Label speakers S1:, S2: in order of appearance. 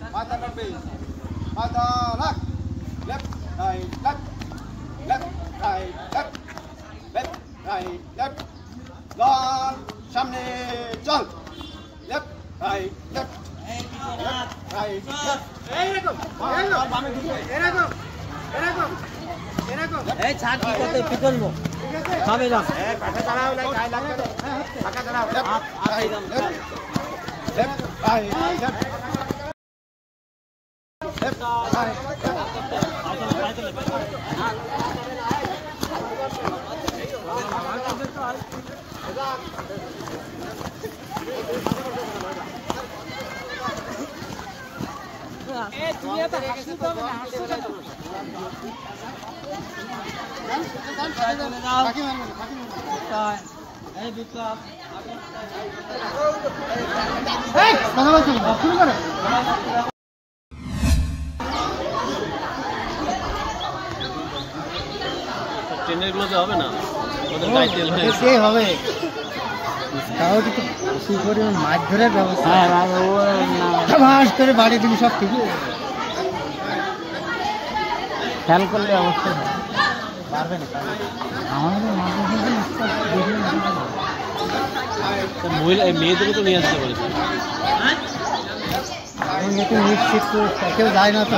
S1: Mata lebih. Mata lak. Left, right, left. Left, right, left. Left, right, left. Gone. সামনে চল। Left, right, left. Left, right, left. এরকম। বামে ঘুরবে। এরকম। এরকম। এরকম।
S2: এই ছাড় কি করতে পিছলবো। ঠিক আছে? খাবে না।
S1: পাখা দাঁড়াও না গায়ে লাগবে না। পাখা দাঁড়াও। Left, right, left. Left, right,
S3: ট্রেনের গুলোতে হবে না ওদের গাড়ি তেল হয়ে
S2: কে হবে তাও তো বেশি করে মাছ ধরার ব্যবস্থা মাছ করে বাড়ি দিবি সব ঠিক খেয়াল করলে অবশ্যই পারবে না আমাদের
S3: মহিলা মেয়েদেরকে তো নিয়ে আসতে পারেছে
S2: নিশ্চিত কেউ যায় না তো